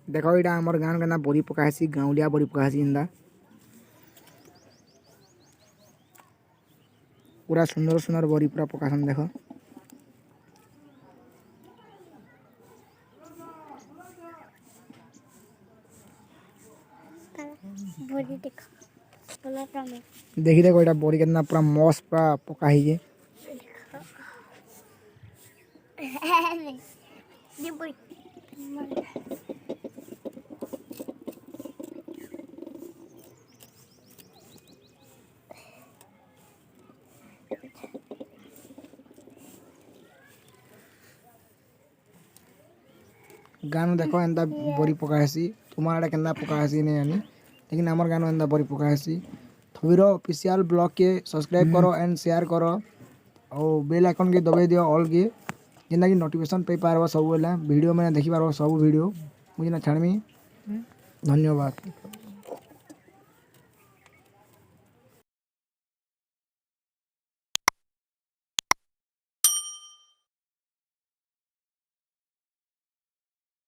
देखो यहाँ आम गाँव के बरी पकासी गाँवलिया बरी पकासी इंदा पूरा सुंदर सुंदर बरी पूरा पकासन देख देखी देखो यहाँ बरी कितना पूरा मस्त पूरा पका है गाँव देखो एंता बरी पकासी तुम्हारे आड़े केन्ता पकासी नहीं जानी लेकिन आमर गाँव एंता बरी पकासी थोबीरो ऑफिशियल ब्लॉग के सब्सक्राइब करो एंड शेयर करो और बेल आइकन के दबाई दियो ऑल के जिंदा कि नोटिफिकेशन पे पारबो सब बेला वीडियो मैंने देखि पारबो सब वीडियो मुझे ना छाड़मी धन्यवाद।